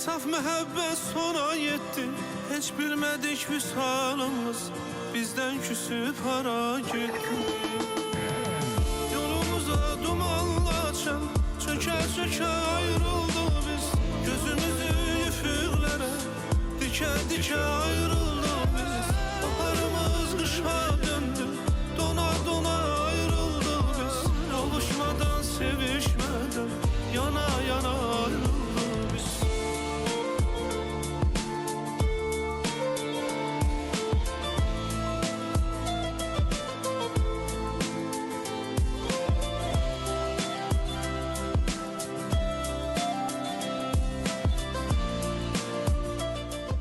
Saf məhəbbət sona yetdi. Heç bilmədik vüsalımız bizdən küsüb hara getdi. Yolumuza dumanlaçan çökə-çökə ayrıldıq biz. Gözümüzü üfüqlərə dikə-dikə ayrıldıq biz. Baharımız qışa döndü, dona-dona ayrıldıq biz. Yoluşmadan, sevişmədən, yana-yana ayrıldıq biz.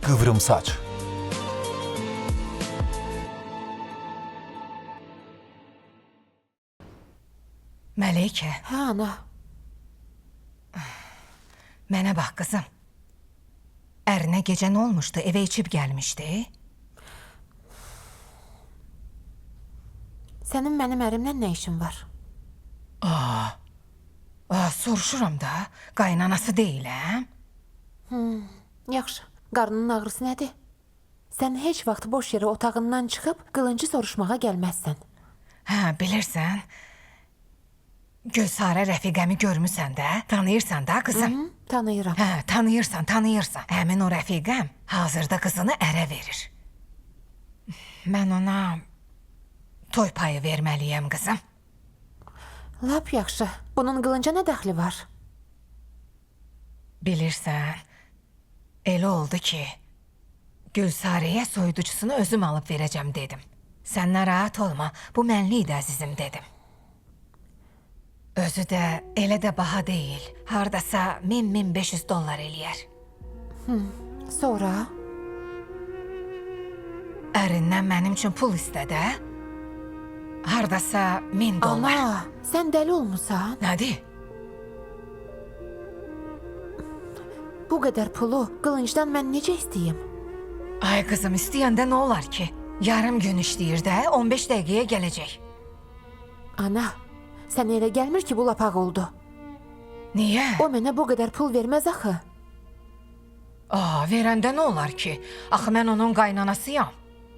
Kıvrım saç. Mələkə, Hə, ana. mənə bax qızım. Ərinə gecə nə olmuşdu? Evə içib gəlmişdi. Sənin mənim ərimlə nə işin var? Soruşuram da, qaynanası deyiləm. Yaxşı, qarnının ağrısı nədir? Sən heç vaxt boş yerə otağından çıxıb qılıncı soruşmağa gəlməzsən. Hə, bilirsən, Gülsarə rəfiqəmi görmüsən də, tanıyırsan da qızım. Tanıyıram. Hə, tanıyırsan. Həmin o rəfiqəm hazırda qızını ərə verir. Mən ona toy payı verməliyəm qızım. Lap yaxşı. Bunun qılınca nə dəxli var? Bilirsən, elə oldu ki, Gülsarəyə soyuducusunu özüm alıb verəcəm dedim. Sən narahat olma, bu mənlik də əzizim dedim. Özü də elə də baha deyil. Hardasa 1000-1500 dollar eləyər. Sonra? Ərindən mənim üçün pul istədə. Hardasa 1000 dollar. Ana, sən dəli olmusan? Nədir? Bu qədər pulu qılıncdan mən necə istəyim? Ay qızım, istəyəndə nə olar ki? Yarım gün işləyir də, 15 dəqiqəyə gələcək. Ana, sənə elə gəlmir ki, bu lapaq oldu. Niyə? O mənə bu qədər pul verməz axı. Verəndə nə olar ki? Axı mən onun qaynanasıyam.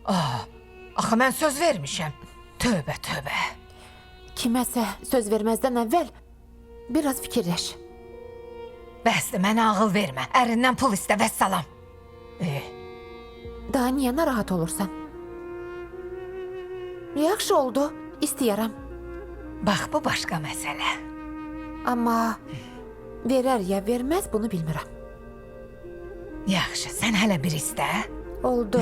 Axı mən söz vermişəm. Tövbə, tövbə. Kiməsə söz verməzdən əvvəl biraz fikirləş. Bəsdir, mənə ağıl vermə. Ərindən pul istə, vəssalam. Daha niyə narahat olursan? Yaxşı oldu, istəyərəm. Bax, bu başqa məsələ. Amma verər ya verməz bunu bilmirəm. Yaxşı, sən hələ bir istə. Oldu.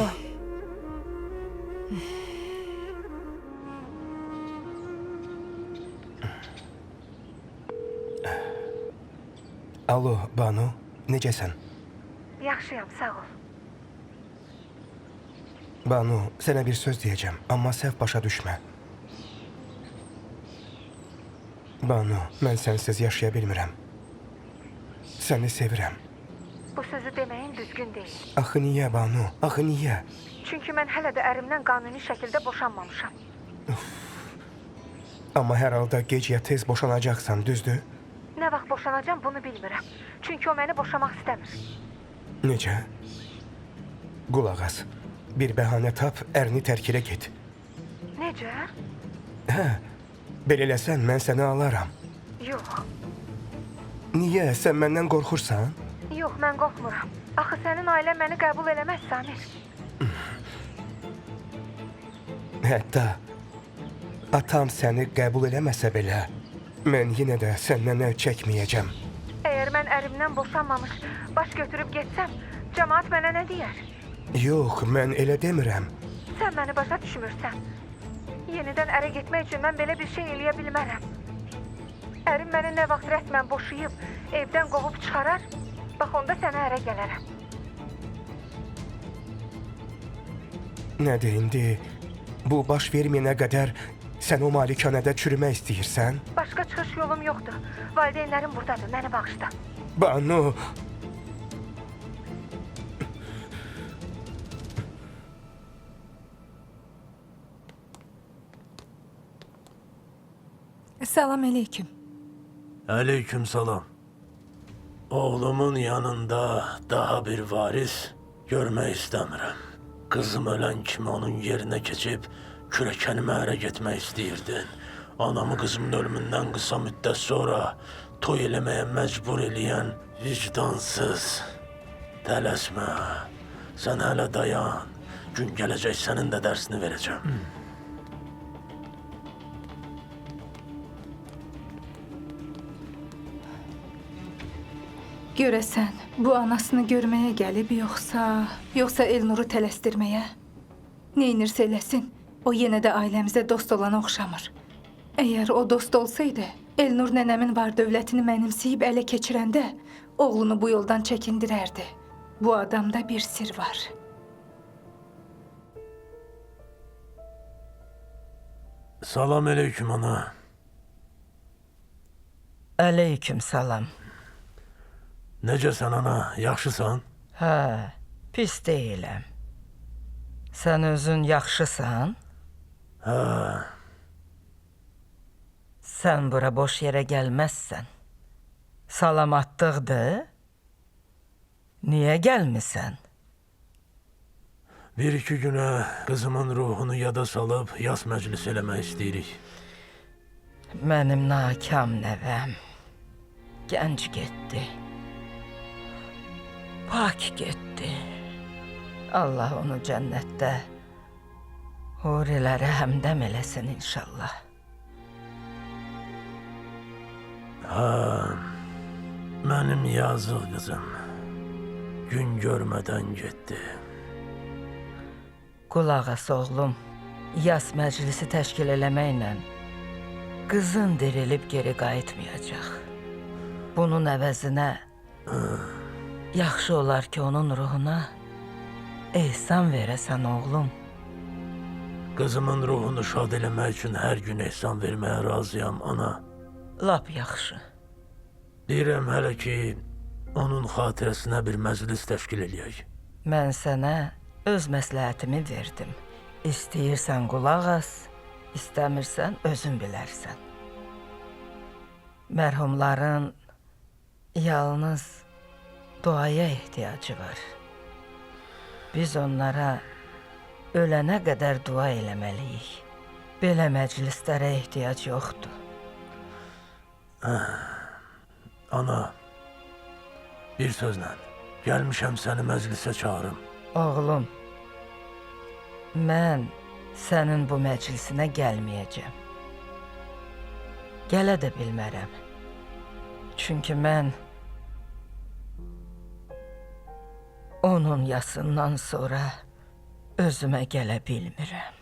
Alo, Banu, necəsən? Yaxşıyam, sağ ol. Banu, sənə bir söz deyəcəm, amma səhv başa düşmə. Banu, mən sənsiz yaşaya bilmirəm. Səni sevirəm. Bu sözü deməyin düzgün deyil. Axı niyə, Banu? Axı niyə? Çünki mən hələ də ərimdən qanuni şəkildə boşanmamışam. Amma hər halda gec ya tez boşanacaqsan, düzdür? Nə vaxt boşanacam bunu bilmirəm. Çünki o məni boşamaq istəmir. Necə? Qulaq as. Bir bəhanə tap, ərini tərk elə get. Necə? Hə, belə eləsən mən səni alaram. Yox, Niyə? Sən məndən qorxursan? yox, mən qorxmuram. Axı sənin ailən məni qəbul eləməz, Samir. Hətta atam səni qəbul eləməsə belə, mən yenə də səndən əl çəkməyəcəm. Əgər mən ərimdən boşanmamış, baş götürüb getsəm, cəmaət mənə nə deyər? Yox, mən elə demirəm. Sən məni başa düşmürsən. Yenidən ərə getmək üçün mən belə bir şey eləyə bilmərəm. Ərim məni nə vaxt rəsmən boşayıb, evdən qovub çıxarar, bax onda sənə ərə gələrəm. Nədir indi? Bu baş verməyənə qədər sən o malikanədə çürümək istəyirsən? Başqa çıxış yolum yoxdur. Valideynlərim buradadır, məni bağışla. Banu! Salam əleyküm. Aleyküm salam. Oğlumun yanında daha bir varis görmek istemiyorum. Kızım ölen kimi onun yerine geçip kürekenime ərə getmək istəyirdin. Anamı kızımın ölümünden kısa müddet sonra toy eləməyə mecbur eləyən vicdansız. Tələsmə, sen hələ dayan. Gün gələcək sənin də dərsini verəcəm. Görəsən, bu anasını görməyə gəlib yoxsa Elnuru tələsdirməyə? Neynirsə eləsin, o yenə də ailəmizə dost olana oxşamır. Əgər o dost olsaydı, Elnur nənəmin var dövlətini mənimsəyib ələ keçirəndə oğlunu bu yoldan çəkindirərdi. Bu adamda bir sir var. Salam aleyküm ana. Aleyküm salam. Necəsən ana, yaxşısan? Hə, pis deyiləm. Sən özün yaxşısan? Hə, Sən bura boş yerə gəlməzsən. Salamatlıqdır. Niyə gəlmisən? bir iki günə kızımın ruhunu yada salıb yas məclis eləmək istəyirik. Mənim nakam nəvəm. Gənc getdi. Pak getdi. Allah onu cənnətdə hurilərə həmdəm eləsin inşallah. Ha, mənim yazıq qızım gün görmədən getdi. Qulaq as oğlum, yas məclisi təşkil eləməklə qızın dirilib geri qayıtmayacaq. Bunun əvəzinə yaxşı olar ki, onun ruhuna ehsan verəsən oğlum. Kızımın ruhunu şad eləmək üçün hər gün ehsan verməyə razıyam ana. Lap yaxşı. Deyirəm hələ ki, onun xatirəsinə bir məclis təşkil eləyək. Mən sənə öz məsləhətimi verdim. İstəyirsən qulaq as, istəmirsən özün bilərsən. Mərhumların yalnız duaya ehtiyacı var. Biz onlara ölənə qədər dua eləməliyik. Belə məclislərə ehtiyac yoxdur. Ana, bir sözlə, gəlmişəm səni məclisə çağırım. Oğlum, mən sənin bu məclisinə gəlməyəcəm. Gələ də bilmərəm. Çünki mən onun yasından sonra özümə gələ bilmirəm.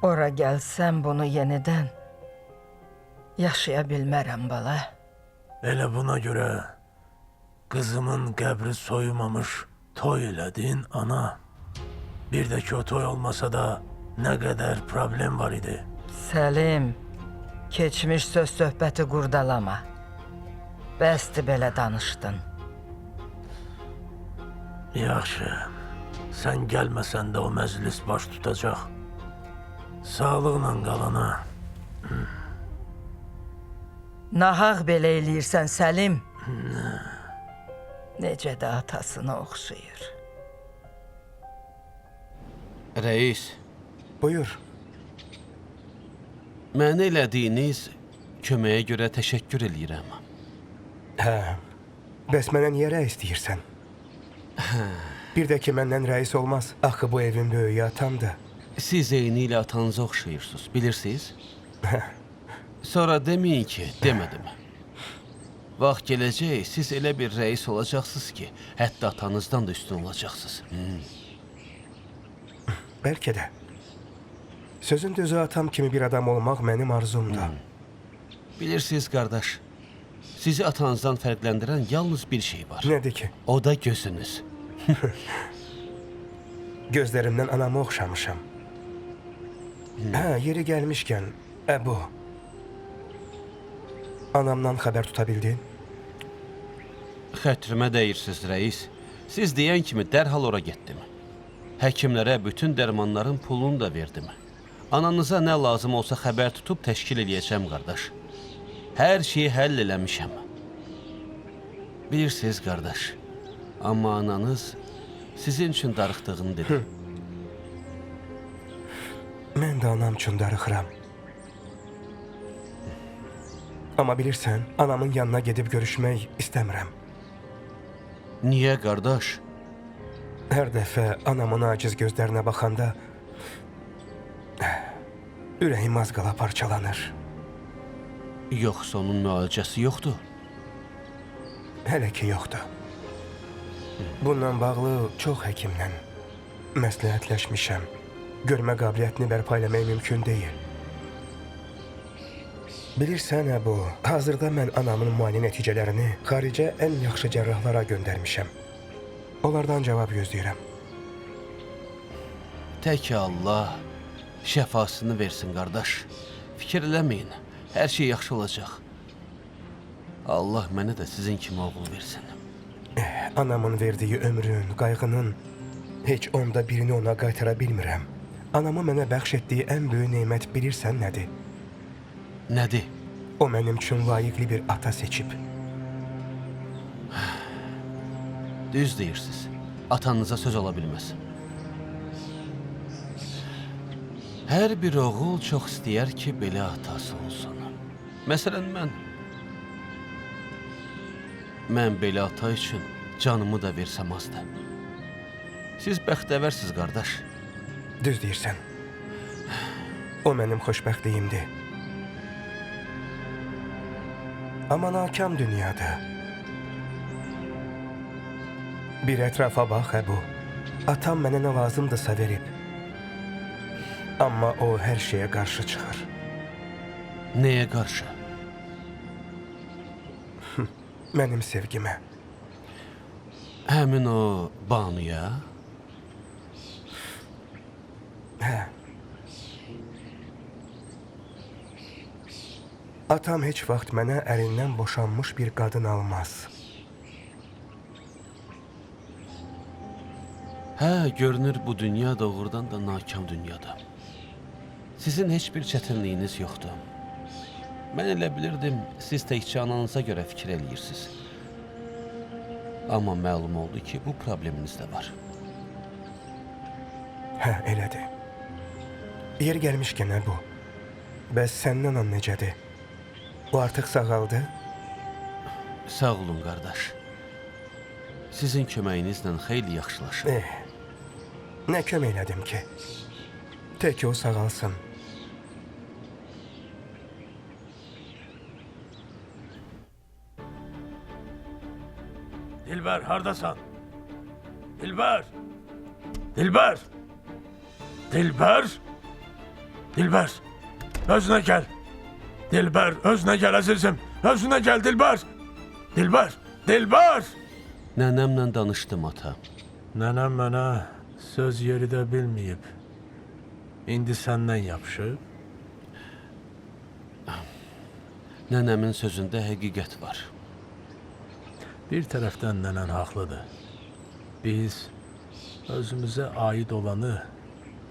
Ora gəlsəm bunu yenidən yaşaya bilmərəm bala. Elə buna görə kızımın qəbri soyumamış toy elədin ana. Bir də ki o toy olmasa da nə qədər problem var idi. Səlim, keçmiş söz söhbəti qurdalama. Bəsdir belə danışdın. Yaxşı, sən gəlməsən də o məclis baş tutacaq. Sağlıqla qalana. Nahaq belə eləyirsən Səlim. Necə də atasına oxşayır. Reis, Buyur. mənə elədiyiniz köməyə görə təşəkkür eləyirəm. Hə, bəs mənə niyə rəis deyirsən? Bir də ki, məndən rəis olmaz. Axı bu evin böyüyü atamdır. Siz eyni ilə atanıza oxşayırsınız, bilirsiniz? Sonra deməyin ki, demədim. Vaxt gələcək, siz elə bir rəis olacaqsınız ki, hətta atanızdan da üstün olacaqsınız. Bəlkə də. Sözün düzü atam kimi bir adam olmaq mənim arzumdur. Bilirsiniz, qardaş, sizi atanızdan fərqləndirən yalnız bir şey var. Nədir ki? O da gözünüz. Gözlərimdən anamı oxşamışam. Hə, yeri gəlmişkən, Əbu. Anamdan xəbər tuta bildin? Xətrimə dəyirsiniz, rəis. Siz deyən kimi dərhal ora getdim. Həkimlərə bütün dərmanların pulunu da verdim. Ananıza nə lazım olsa xəbər tutub təşkil eləyəcəm, qardaş. Hər şeyi həll eləmişəm. Bilirsiniz qardaş, amma ananız sizin üçün darıxdığını dedi. Mən də anam üçün darıxıram. Amma bilirsən, anamın yanına gedib görüşmək istəmirəm. Niyə qardaş? Hər dəfə anamın aciz gözlərinə baxanda ürəyim az qala parçalanır. Yoxsa onun müalicəsi yoxdur? Hələ ki yoxdur. Bununla bağlı çox həkimlə məsləhətləşmişəm. Görmə qabiliyyətini bərpa eləmək mümkün deyil. Bilirsən, Əbu, hazırda mən anamın müayinə nəticələrini xaricə ən yaxşı cərrahlara göndərmişəm. Onlardan cavab gözləyirəm. Tək Allah şəfasını versin qardaş. Fikir eləməyin, hər şey yaxşı olacaq. Allah mənə də sizin kimi oğul versin. Anamın verdiyi ömrün, qayğının heç onda birini ona qaytara bilmirəm. Anamı mənə bəxş etdiyi ən böyük nemət bilirsən nədir? Nədir? O mənim üçün layiqli bir ata seçib. Düz deyirsiniz. Atanıza söz ola bilməz. Hər bir oğul çox istəyər ki, belə atası olsun. Məsələn, mən belə ata üçün canımı da versəm azdır. Siz bəxtəvərsiniz, qardaş. Düz deyirsən. O mənim xoşbəxtliyimdir. Amma nakam dünyada. Bir ətrafa bax, Əbu. Atam mənə nə lazımdırsa verib. Amma o hər şeyə qarşı çıxır. Nəyə qarşı? Mənim sevgimə. Həmin o Banuya? Hə. Atam heç vaxt mənə ərindən boşanmış bir qadın almaz. Hə, görünür bu dünya doğrudan da nakam dünyadır. Sizin heç bir çətinliyiniz yoxdur. Mən elə bilirdim, siz təkcə ananıza görə fikir eləyirsiniz. Amma məlum oldu ki, bu probleminiz də var. Hə, elədir. Yer gəlmişkən bu. Bəs sənin anan necədir? O artıq sağaldı? Sağ olun, qardaş. Sizin köməyinizlə xeyli yaxşılaşır. Nə kömək elədim ki? Tək o sağalsın. Dilber, hardasan? Dilber! Dilber! Dilber! Dilber! Özüne gel! Dilber, özüne gel azizim! Özüne gel Dilber! Dilber! Dilber! Nənəmlə danışdım, ata. Nənəm mənə söz yeri də bilməyib. İndi səndən yapışıb. Nənəmin sözündə həqiqət var. Bir tərəfdən nənən haqlıdır. Biz özümüzə aid olanı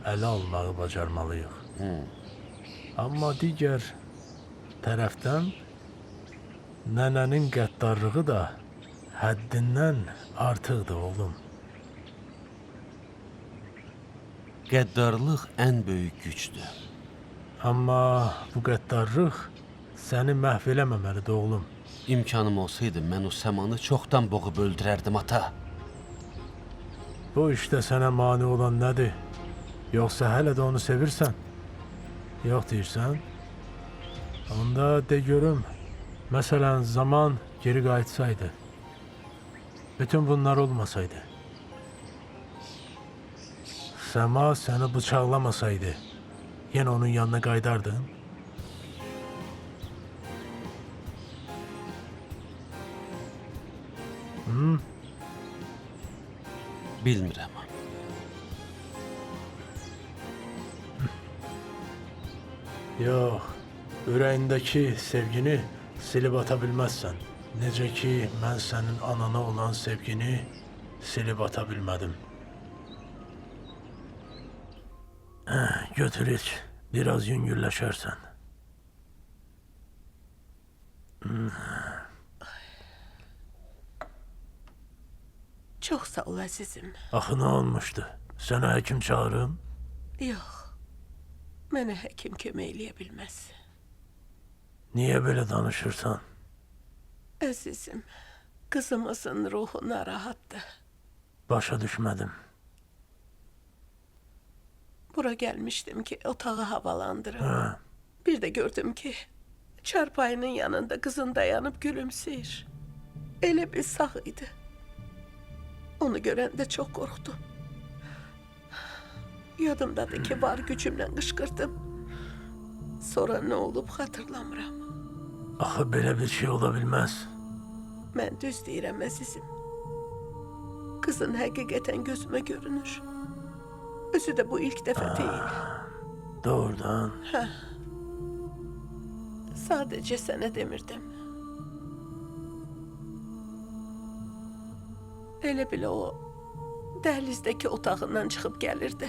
ələ almağı bacarmalıyıq. Amma digər tərəfdən nənənin qəddarlığı da həddindən artıqdır, oğlum. Qəddarlıq ən böyük gücdür. Amma bu qəddarlıq səni məhv eləməməlidir, oğlum. İmkanım olsaydı, mən o səmanı çoxdan boğub öldürərdim, ata. Bu işdə sənə mane olan nədir? Yoxsa hələ də onu sevirsən? Yox deyirsən? Onda de görüm. Məsələn, zaman geri qayıtsaydı. Bütün bunlar olmasaydı. Səma səni bıçaqlamasaydı, yenə onun yanına qaydardın. Bilmirəm. Yox, ürəyindəki sevgini silib ata bilməzsən. Necə ki, mən sənin anana olan sevgini silib ata bilmədim. Götür iç, biraz yüngülləşərsən. Çox sağ ol əzizim. Axı nə olmuşdu? Sənə həkim çağırım? Yox, mənə həkim kömək eləyə bilməz. Niyə belə danışırsan? Əzizim, qızımızın ruhu narahatdır. Başa düşmədim. Bura gəlmişdim ki, otağı havalandırım. Bir də gördüm ki, çarpayının yanında qızın dayanıb gülümsəyir. Elə bil sağ idi. Onu görəndə çox qorxdum. Yadımdadır ki, var gücümlə qışqırdım. Sonra nə olub xatırlamıram. Axı belə bir şey ola bilməz. Mən düz deyirəm əzizim. Qızın həqiqətən gözümə görünür. Özü də bu ilk dəfə deyil. Doğrudan. Sadəcə sənə demirdim. Elə bilə o dəhlizdəki otağından çıxıb gəlirdi.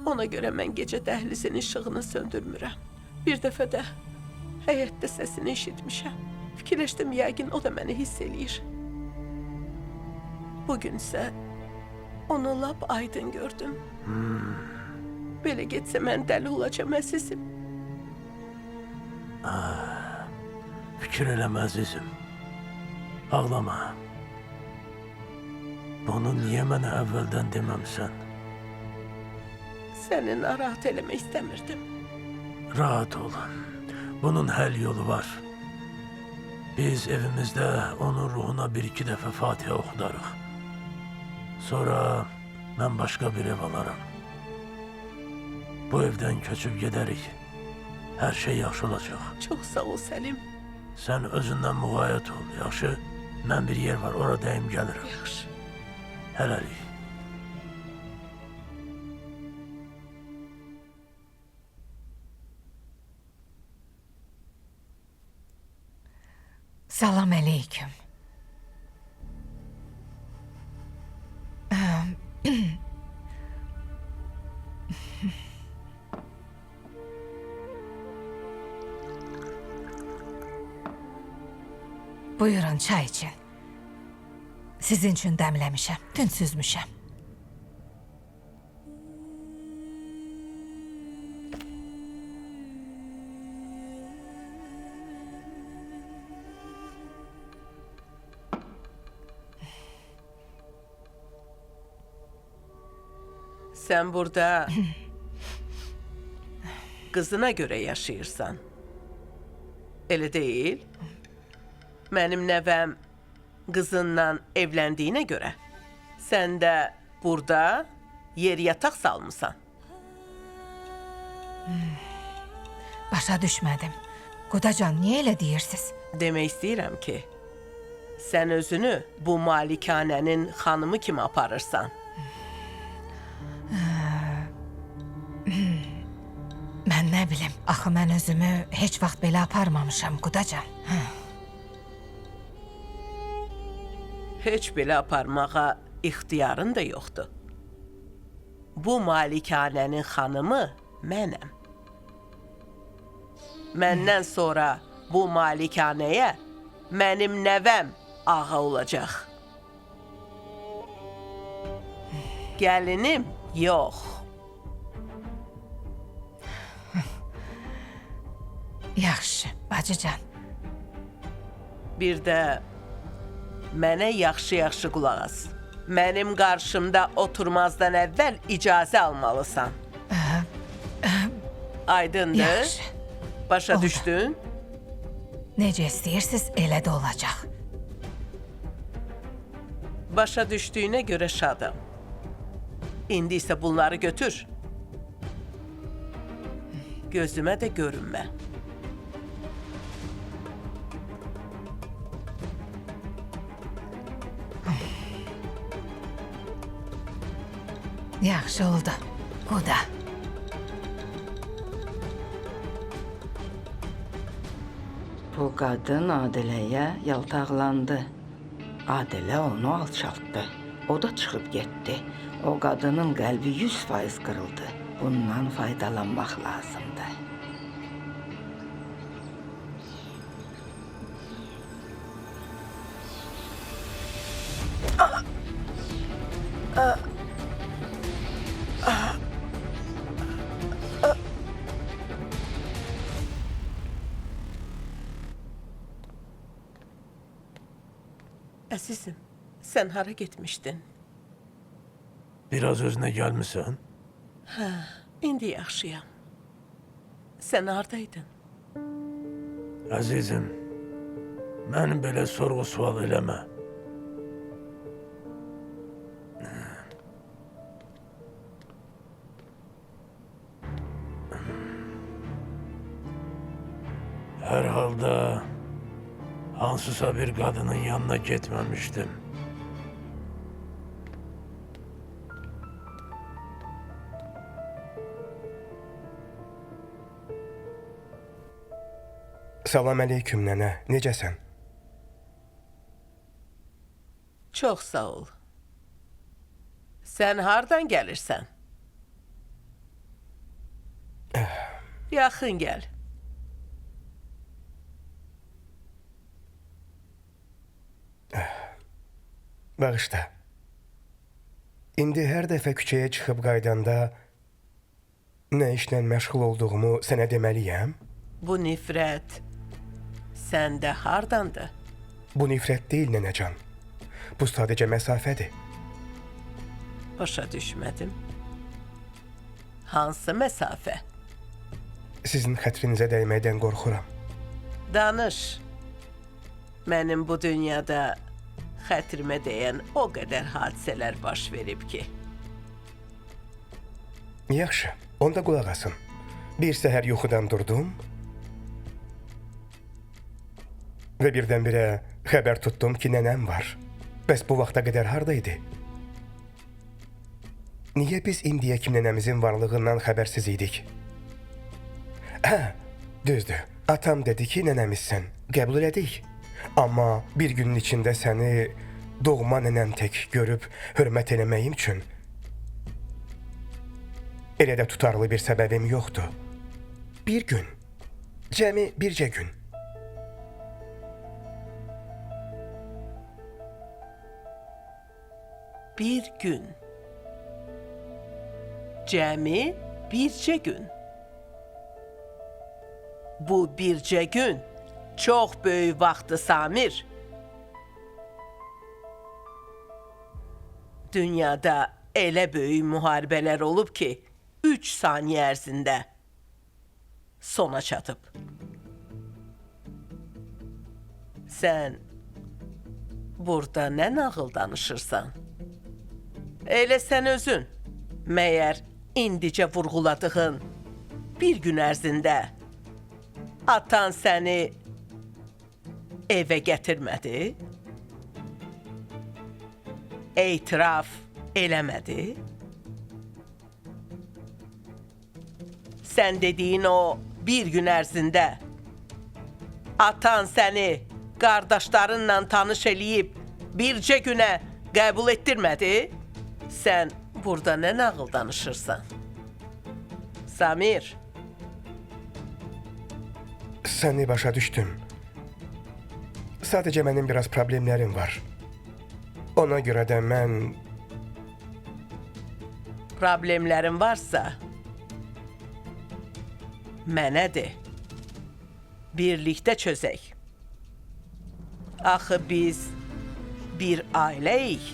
Ona görə mən gecə dəhlizin işığını söndürmürəm. Bir dəfə də həyətdə səsini eşitmişəm. Fikirləşdim, yəqin o da məni hiss eləyir. Bugünsə onu lap aydın gördüm. Belə getsə mən dəli olacam əzizim. Fikir eləmə əzizim. Ağlama. Bunu niyə mənə əvvəldən deməmsən? Səni narahat eləmək istəmirdim. Rahat ol. Bunun həll yolu var. Biz evimizdə onun ruhuna bir-iki dəfə Fatihə oxudarıq. Sonra mən başqa bir ev alaram. Bu evdən köçüb gedərik. Hər şey yaxşı olacaq. Çox sağ ol Səlim. Sən özündən müğayət ol, yaxşı? Mən bir yer var, oradayım, gəlirəm. Yaxşı. Hələlik. Salam əleyküm. Buyurun, çay için. Sizin üçün dəmləmişəm, tünd süzmüşəm. Sən burada qızına görə yaşayırsan. Elə deyil? Mənim nəvəm qızınla evləndiyinə görə sən də burada yer yataq salmısan. Başa düşmədim. Qudacan, niyə elə deyirsiniz? Demək istəyirəm ki, sən özünü bu malikanənin xanımı kimi aparırsan. Mən nə bilim, axı mən özümü heç vaxt belə aparmamışam, Qudacan. Heç belə aparmağa ixtiyarın da yoxdur. Bu malikanənin xanımı mənəm. Məndən sonra bu malikanəyə mənim nəvəm ağa olacaq. Gəlinim yox. Yaxşı, bacıcan. Bir də mənə yaxşı-yaxşı qulaq as. Mənim qarşımda oturmazdan əvvəl icazə almalısan. Aydındır? Yaxşı. Başa Oldu. düşdün? Necə istəyirsiniz, elə də olacaq. Başa düşdüyünə görə şadam. İndi isə bunları götür. Gözümə də görünmə. Yaxşı oldu, Quda. Bu qadın Adiləyə yaltaqlandı. Adilə onu alçaltdı. O da çıxıb getdi. O qadının qəlbi 100% qırıldı. Bundan faydalanmaq lazımdır. Əzizim, sən hara getmişdin? Biraz özünə gəlmisən? İndi yaxşıyam. Sən hardaydın? Əzizim, məni belə sorğu-sual eləmə. Hər halda hansısa bir qadının yanına getməmişdim. Salam əleyküm nənə, necəsən? Çox sağ ol. Sən hardan gəlirsən? Yaxın gəl. Bağışla. İndi hər dəfə küçəyə çıxıb qaydanda nə işlə məşğul olduğumu sənə deməliyəm? Bu nifrət səndə hardandır? Bu nifrət deyil nənəcan. Bu sadəcə məsafədir. Başa düşmədim. Hansı məsafə? Sizin xətrinizə dəyməkdən qorxuram. Danış. Mənim bu dünyada xətrimə dəyən o qədər hadisələr baş verib ki. Yaxşı, onda qulaq asın. Bir səhər yuxudan durdum və birdən-birə xəbər tutdum ki, nənəm var. Bəs bu vaxta qədər hardaydı? Niyə biz indiyə kimi nənəmizin varlığından xəbərsiz idik? Düzdür. Atam dedi ki, nənəmizsən. Qəbul elədik. Amma bir günün içində səni doğma nənəm tək görüb hörmət eləməyim üçün elə də tutarlı bir səbəbim yoxdur. Bir gün, cəmi bircə gün. Bir gün. Cəmi bircə gün. Bu bircə gün çox böyük vaxtı Samir. Dünyada elə böyük müharibələr olub ki, 3 saniyə ərzində sona çatıb. Sən burada nə nağıl danışırsan? Elə sən özün, məyər indicə vurğuladığın bir gün ərzində atan səni evə gətirmədi? Etiraf eləmədi? Sən dediyin o bir gün ərzində atan səni qardaşlarınla tanış eləyib bircə günə qəbul etdirmədi? Sən burada nə nağıl danışırsan? Samir. Səni başa düşdüm. Sadəcə mənim biraz problemlərim var. Ona görə də mən... Problemlərin varsa, mənə de. Birlikdə çözək. Axı biz bir ailəyik.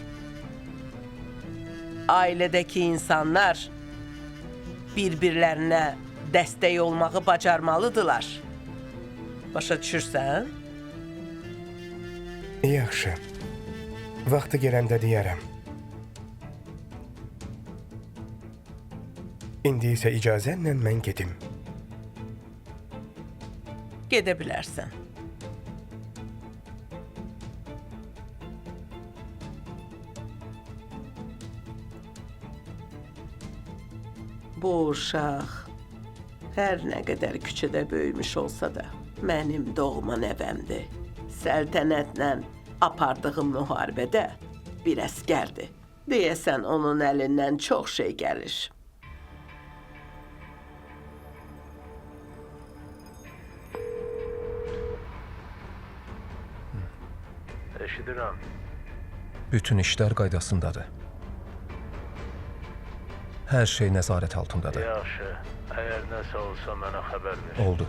Ailədəki insanlar bir-birlərinə dəstək olmağı bacarmalıdırlar. Başa düşürsən? Yaxşı. Vaxtı gələndə deyərəm. İndi isə icazənlə mən gedim. Gedə bilərsən. Bu uşaq hər nə qədər küçədə böyümüş olsa da mənim doğma nəvəmdir. Səltənətlə apardığım müharibədə bir əskərdir. Deyəsən onun əlindən çox şey gəlir. Eşidirəm. Bütün işlər qaydasındadır. Hər şey nəzarət altındadır. Yaxşı. Əgər nəsə olsa mənə xəbər ver. Oldu.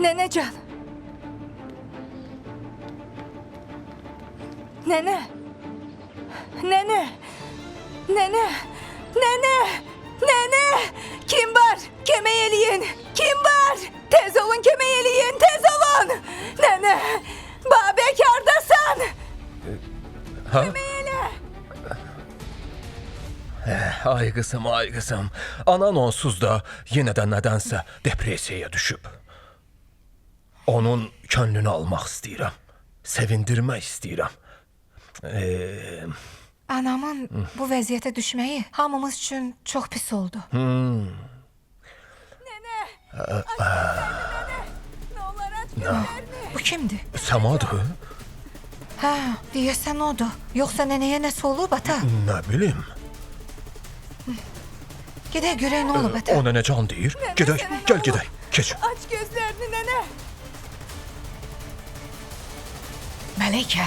Nənəcan. Nənə. Nənə. Nənə. Nənə. Nənə. Kim var? Kömək eləyin. Kim var? Tez olun, kömək eləyin. Tez olun. Nənə. Babək hardasan? Ha? Kömək elə. Ay qızım, ay qızım. Anan onsuz da yenə də nədənsə depressiyaya düşüb. Onun könlünü almaq istəyirəm. Sevindirmək istəyirəm. Anamın bu vəziyyətə düşməyi hamımız üçün çox pis oldu. Nənə. Nənə. Nə olar aç gözlərini. Bu kimdir? Səmadır? Hə, deyəsən odur. Yoxsa nənəyə nəsə olub ata? Nə bilim. Gedək görək nə olub ata. O nənə can deyir. Gedək, gəl gedək. Keç. Aç gözlərini nənə. Məlikə.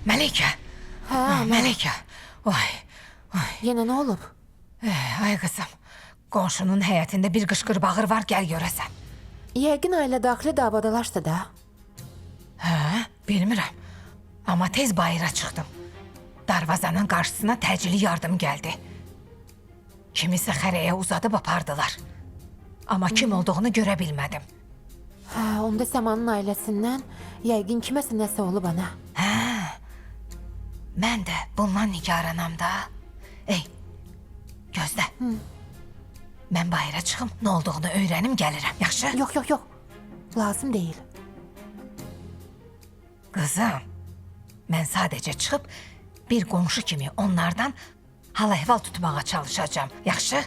Məlikə. Hə, Məlikə. Vay. yenə nə olub? Ay qızım. Qonşunun həyətində bir qışqır bağır var, gəl görəsən. Yəqin ailə daxili davadalarsa da. Hə, bilmirəm. Amma tez bayıra çıxdım. Darvazanın qarşısına təcili yardım gəldi. Kimisə xərəyə uzadıb apardılar. Amma kim olduğunu görə bilmədim. Hə, onda Səmanın ailəsindən yəqin kiməsə nəsə olub ana. Mən də bundan nigaranam da. Ey, gözlə. Mən bayıra çıxım, nə olduğunu öyrənim, gəlirəm. Yaxşı? Yox, yox, yox. Lazım deyil. Qızım, mən sadəcə çıxıb bir qonşu kimi onlardan hal-əhval tutmağa çalışacağam. Yaxşı?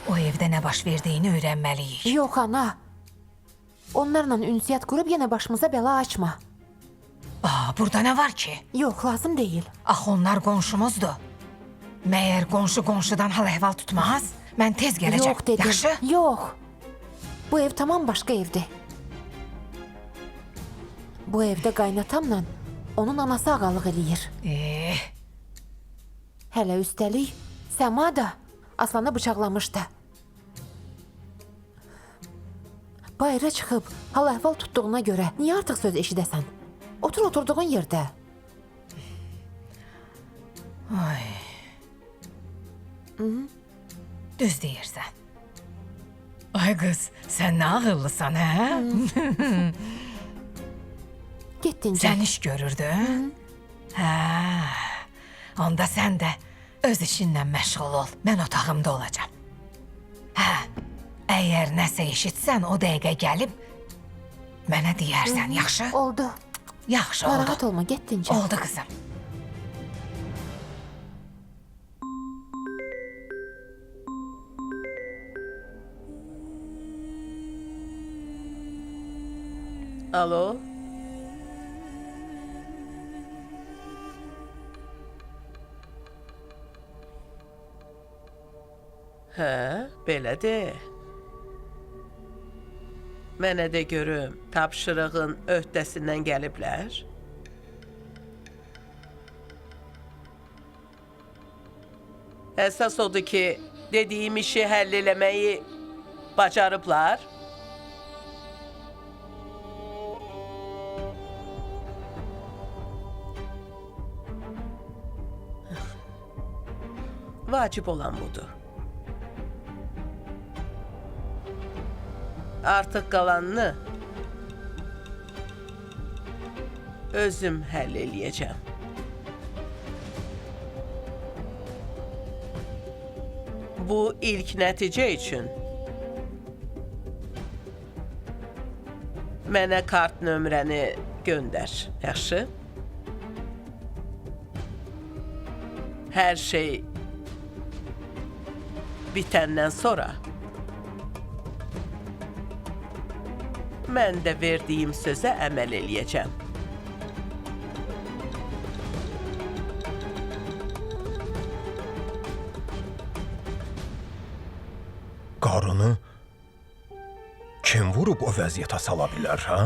O evdə nə baş verdiyini öyrənməliyik. Yox ana. Onlarla ünsiyyət qurub yenə başımıza bəla açma. Burada nə var ki? Yox, lazım deyil. Axı onlar qonşumuzdur. Məyər qonşu qonşudan hal-əhval tutmaz? Mən tez gələcəm. Yox dedim. Yaxşı? Yox. Bu ev tamam başqa evdir. Bu evdə qaynatamla onun anası ağalıq eləyir. Hələ üstəlik Səma da Aslanı bıçaqlamışdı. Bayıra çıxıb hal-əhval tutduğuna görə niyə artıq söz eşidəsən? Otur oturduğun yerdə. Ay. Düz deyirsən. Ay qız, sən nə ağıllısan, hə? Getdin Sən iş görürdün? Hə. Onda sən də öz işinlə məşğul ol. Mən otağımda olacağam. Hə. Əgər nəsə eşitsən, o dəqiqə gəlib mənə deyərsən, yaxşı? Oldu. Yaxşı oldu. Narahat olma, getdincə. Oldu qızım. Alo? Hə, belədir. Mənə də görüm, tapşırığın öhdəsindən gəliblər. Əsas odur ki, dediyim işi həll eləməyi bacarıblar. Vacib olan budur. Artıq qalanını özüm həll eləyəcəm. Bu ilk nəticə üçün mənə kart nömrəni göndər, yaxşı? Hər şey bitəndən sonra mən də verdiyim sözə əməl eləyəcəm. Qarını kim vurub o vəziyyətə sala bilər, hə?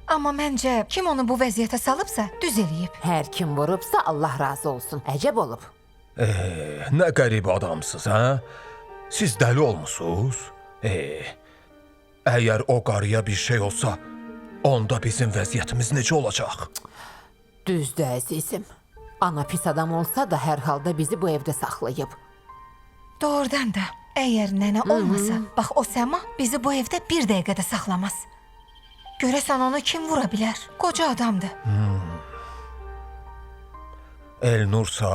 Amma məncə kim onu bu vəziyyətə salıbsa, düz eləyib. Hər kim vurubsa Allah razı olsun. Əcəb olub. Nə qəribə adamsınız, hə? Siz dəli olmusunuz? Əgər o qarıya bir şey olsa, onda bizim vəziyyətimiz necə olacaq? Düzdür əzizim. Ana pis adam olsa da hər halda bizi bu evdə saxlayıb. Doğrudan da, əgər nənə olmasa, bax o Səma bizi bu evdə bir dəqiqədə saxlamaz. Görəsən onu kim vura bilər? Qoca adamdır. Elnursa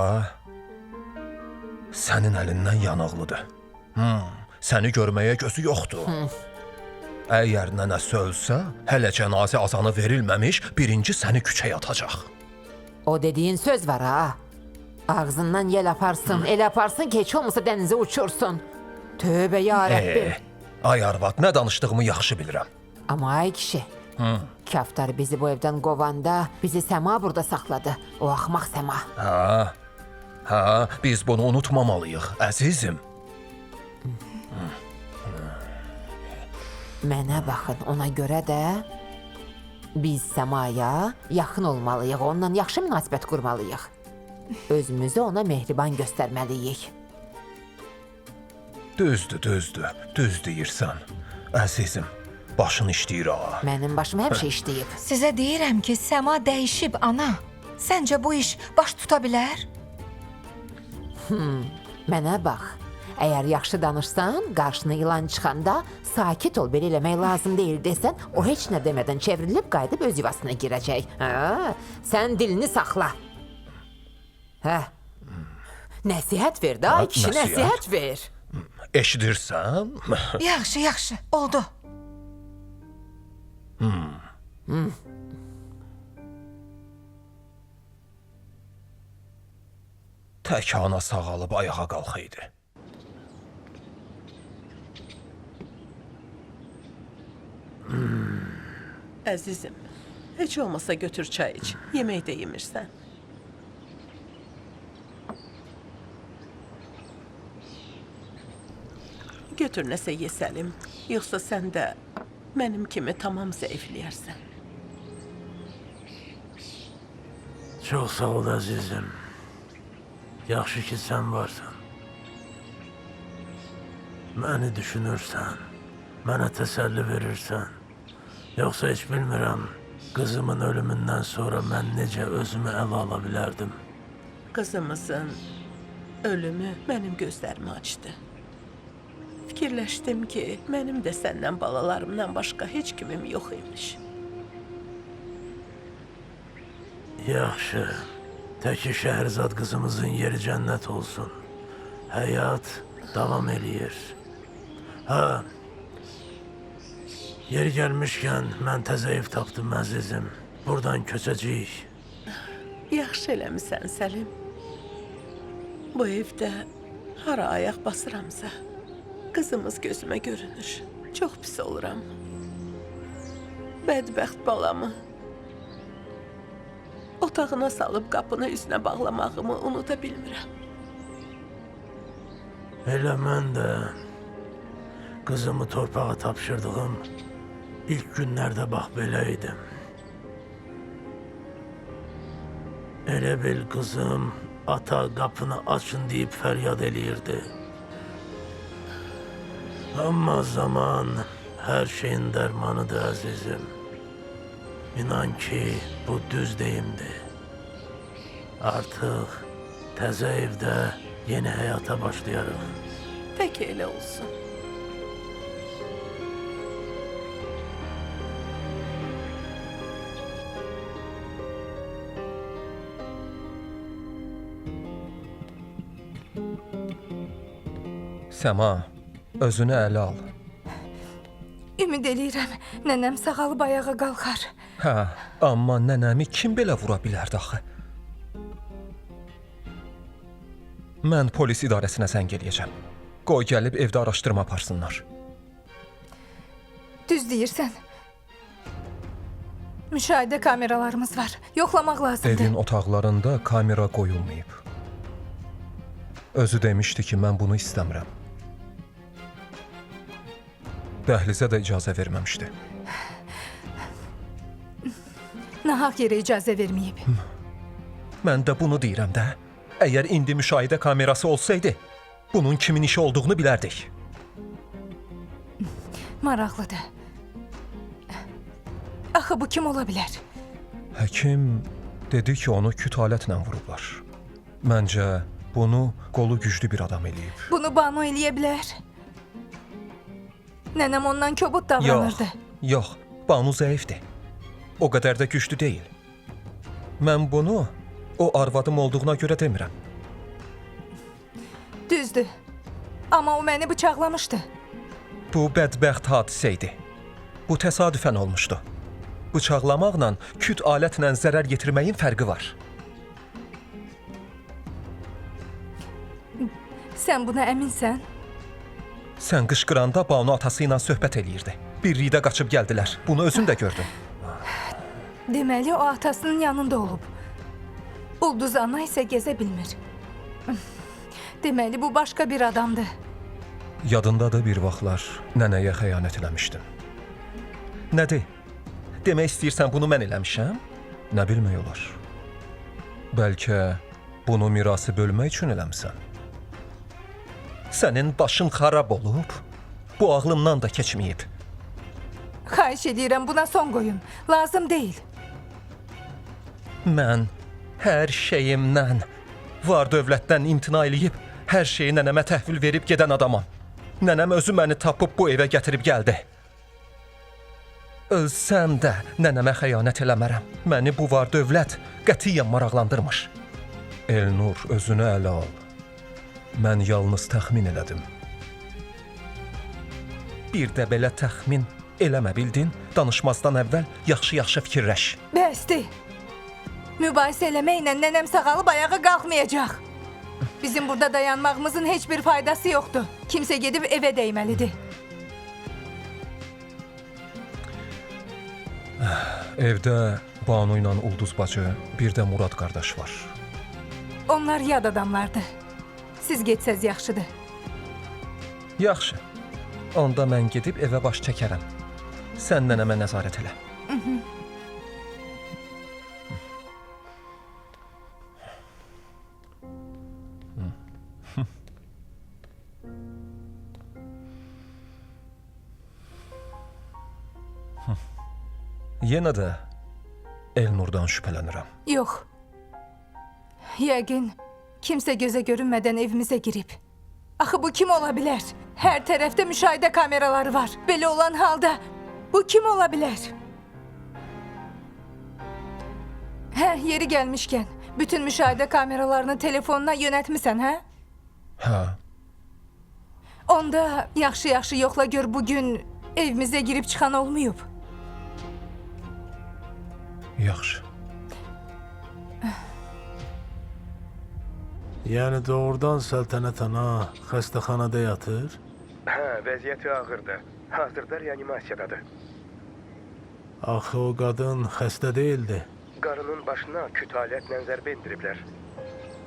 sənin əlindən yanıqlıdır. Səni görməyə gözü yoxdur. Əgər nənəsi ölsə, hələ cənazə azanı verilməmiş birinci səni küçəyə atacaq. O dediyin söz var ha. Ağzından yel aparsın, el aparsın ki heç olmasa dənizə uçursun. Tövbə ya Rəbbim. Ay arvad, nə danışdığımı yaxşı bilirəm. Amma ay kişi, Kaftar bizi bu evdən qovanda bizi Səma burada saxladı. O axmaq Səma. Hə, biz bunu unutmamalıyıq, əzizim. Mənə baxın, ona görə də biz Səmaya yaxın olmalıyıq, onunla yaxşı münasibət qurmalıyıq. Özümüzü ona mehriban göstərməliyik. Düz deyirsən. Əzizim, başın işləyir ha. Mənim başım həmişə işləyib. Sizə deyirəm ki, Səma dəyişib, ana. Səncə bu iş baş tuta bilər? Mənə bax, əgər yaxşı danışsan, qarşına ilan çıxanda sakit ol, belə eləmək lazım deyil desən, o heç nə demədən çevrilib qayıdıb öz yuvasına girəcək. Sən dilini saxla. Nəsihət ver də, ay kişi, nəsihət ver. Eşidirsən? Yaxşı, oldu. Tək ana sağalıb ayağa qalxaydı. Əzizim, heç olmasa götür çay iç. Yemək də yemirsən. Götür nəsə ye Səlim. Yoxsa sən də mənim kimi tamam zəifləyərsən. Çox sağ ol əzizim. Yaxşı ki sən varsan. Məni düşünürsən, mənə təsəlli verirsən. Yoxsa heç bilmirəm, qızımın ölümündən sonra mən necə özümü ələ ala bilərdim. Qızımızın ölümü mənim gözlərimi açdı. Fikirləşdim ki, mənim də səndən balalarımdan başqa heç kimim yox imiş. Yaxşı, təki Şəhərzad qızımızın yeri cənnət olsun. Həyat davam eləyir. Yeri gəlmişkən mən təzə ev tapdım əzizim. Buradan köçəcəyik. Yaxşı eləmisən Səlim. Bu evdə hara ayaq basıramsa, qızımız gözümə görünür. Çox pis oluram. Bədbəxt balamı otağına salıb qapını üzünə bağlamağımı unuda bilmirəm. Elə mən də qızımı torpağa tapşırdığım ilk günlərdə bax belə idim. Elə bil qızım ata qapını açın deyib fəryad eləyirdi. Amma zaman hər şeyin dərmanıdır əzizim. İnan ki, bu düz deyimdir. Artıq təzə evdə yeni həyata başlayarıq. Tək elə olsun. Səma, özünü ələ al. Ümid eləyirəm, nənəm sağalıb ayağa qalxar. Amma nənəmi kim belə vura bilərdi axı? Mən polis idarəsinə zəng eləyəcəm. Qoy gəlib evdə araşdırma aparsınlar. Düz deyirsən. Müşahidə kameralarımız var. Yoxlamaq lazımdır. Evin otaqlarında kamera qoyulmayıb. Özü demişdi ki, mən bunu istəmirəm. Dəhlizə də icazə verməmişdi. Nahaq yerə icazə verməyib. Mən də bunu deyirəm də. Əgər indi müşahidə kamerası olsaydı, bunun kimin işi olduğunu bilərdik. Maraqlıdır. Axı bu kim ola bilər? Həkim dedi ki, onu küt alətlə vurublar. Məncə bunu qolu güclü bir adam eləyib. Bunu Banu eləyə bilər. Nənəm ondan kobud davranırdı. Yox, Banu zəifdir. O qədər də güclü deyil. Mən bunu o arvadım olduğuna görə demirəm. Düzdür. Amma o məni bıçaqlamışdı. Bu bədbəxt hadisə idi. Bu təsadüfən olmuşdu. Bıçaqlamaqla küt alətlə zərər yetirməyin fərqi var. Sən buna əminsən? Sən qışqıranda Banu atası ilə söhbət eləyirdi. Birlikdə qaçıb gəldilər. Bunu özün də gördün. Deməli, o atasının yanında olub. Ulduz ana isə gəzə bilmir. Deməli, bu başqa bir adamdır. Yadındadır bir vaxtlar nənəyə xəyanət eləmişdim. Nədir? Demək istəyirsən bunu mən eləmişəm? Nə bilmək olar? Bəlkə bunu mirası bölmək üçün eləmisən? Sənin başın xarab olub, bu ağlımdan da keçməyib. Xahiş edirəm, buna son qoyun. Lazım deyil. Mən hər şeyimdən, var dövlətdən imtina eləyib, hər şeyi nənəmə təhvil verib gedən adamam. Nənəm özü məni tapıb bu evə gətirib gəldi. Ölsəm də nənəmə xəyanət eləmərəm. Məni bu var dövlət qətiyyən maraqlandırmır. Elnur, özünü ələ al. Mən yalnız təxmin elədim. Bir də belə təxmin eləmə bildin, danışmazdan əvvəl yaxşı-yaxşı fikirləş. Bəsdir. Mübahisə eləməklə nənəm sağalıb ayağa qalxmayacaq. Bizim burada dayanmağımızın heç bir faydası yoxdur. Kimsə gedib evə dəyməlidir. Evdə Banu ilə Ulduz bacı, bir də Murad qardaş var. Onlar yad adamlardır. Siz getsəz yaxşıdır. Yaxşı. Onda mən gedib evə baş çəkərəm. Sən nənəmə nəzarət elə. Yenə də Elnurdan şübhələnirəm. Yox. Yəqin kimsə gözə görünmədən evimizə girib. Axı bu kim ola bilər? Hər tərəfdə müşahidə kameraları var. Belə olan halda bu kim ola bilər? Hə, yeri gəlmişkən, bütün müşahidə kameralarını telefonuna yönətmisən, hə? Hə. Onda yaxşı-yaxşı yoxla gör bugün evimizə girib çıxan olmayıb. Yaxşı. Yəni doğrudan Səltənət ana xəstəxanada yatır? Hə, vəziyyəti ağırdır. Hazırda reanimasiyadadır. Axı o qadın xəstə deyildi. Qarının başına küt alətlə zərbə endiriblər.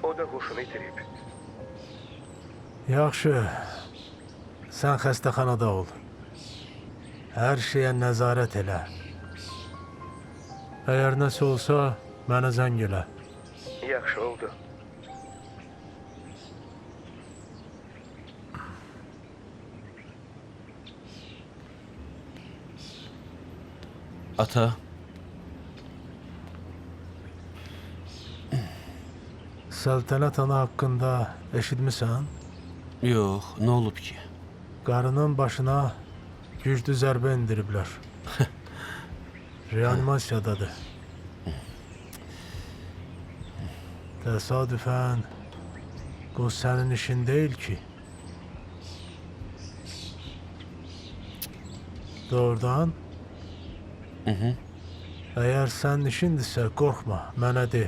O da huşunu itirib. Yaxşı. Sən xəstəxanada ol. Hər şeyə nəzarət elə. Əgər nəsə olsa, mənə zəng elə. Yaxşı oldu. Ata, Səltənət ana haqqında eşitmisən? yox, nə olub ki? Qarının başına güclü zərbə endiriblər. Reanimasiyadadır. Təsadüfən bu sənin işin deyil ki. Doğrudan? Əgər sənin işindirsə, qorxma, mənə de.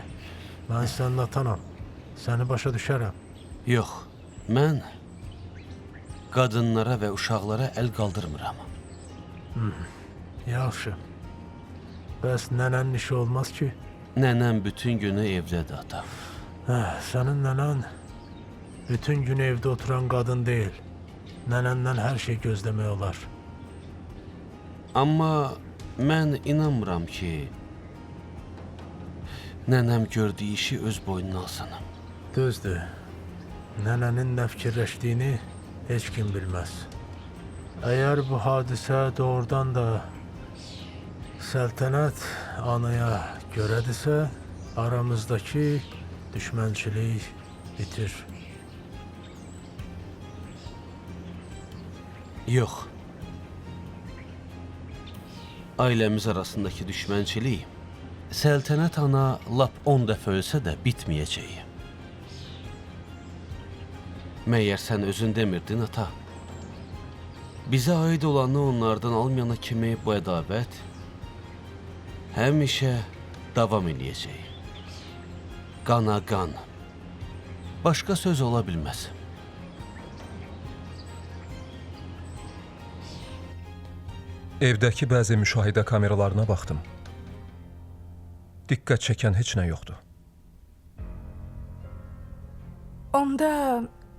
Mən sənin atanam. Səni başa düşərəm. Yox, mən qadınlara və uşaqlara əl qaldırmıram. Yaxşı. Bəs nənənin işi olmaz ki? Nənəm bütün günü evdədir, ata. Sənin nənən bütün gün evdə oturan qadın deyil. Nənəndən hər şey gözləmək olar. Amma mən inanmıram ki, nənəm gördüyü işi öz boynuna alsın. Düzdür. Nənənin nə fikirləşdiyini heç kim bilməz. Əgər bu hadisə doğrudan da səltənət anaya görədirsə, aramızdakı düşmənçilik bitir. Yox. Ailəmiz arasındakı düşmənçilik səltənət ana lap 10 dəfə ölsə də bitməyəcək. Məyər sən özün demirdin, ata? Bizə aid olanı onlardan almayana kimi bu ədavət həmişə davam eləyəcək. Qana qan. Başqa söz ola bilməz. Evdəki bəzi müşahidə kameralarına baxdım. Diqqət çəkən heç nə yoxdur. Onda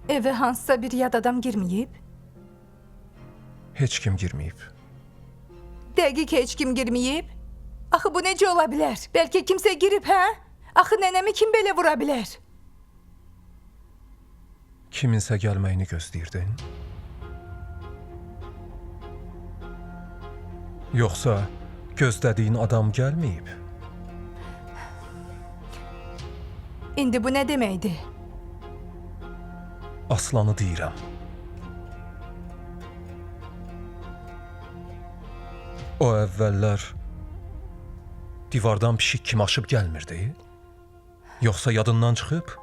evə hansısa bir yad adam girməyib? Heç kim girməyib. Dəqiq heç kim girməyib? Axı bu necə ola bilər? Bəlkə kimsə girib, hə? Axı nənəmi kim belə vura bilər? Kiminsə gəlməyini gözləyirdin? Yoxsa gözlədiyin adam gəlməyib? İndi bu nə deməkdir? Aslanı deyirəm. O əvvəllər divardan pişik kimi aşıb gəlmirdi? Yoxsa yadından çıxıb?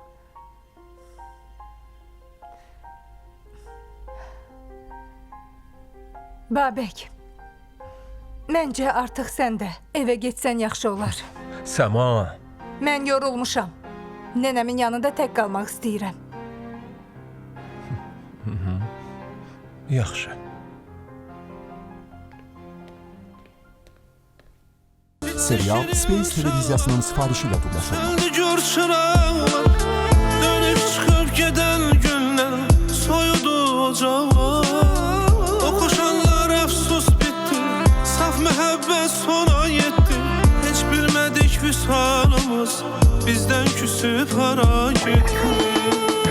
Babək, məncə artıq sən də evə getsən yaxşı olar. Səma, Mən yorulmuşam. Nənəmin yanında tək qalmaq istəyirəm. yaxşı. Serial Space televiziyasının sifarişi ilə birləşdirildi. Əldi gör çıraqlar, dönüb çıxıb gedən günlər, soyudu ocaqlar. O koşanlar əfsus bitdi, saf məhəbbət sona yetdi. Heç bilmədik vüsalımız, bizdən küsüb hara getdi.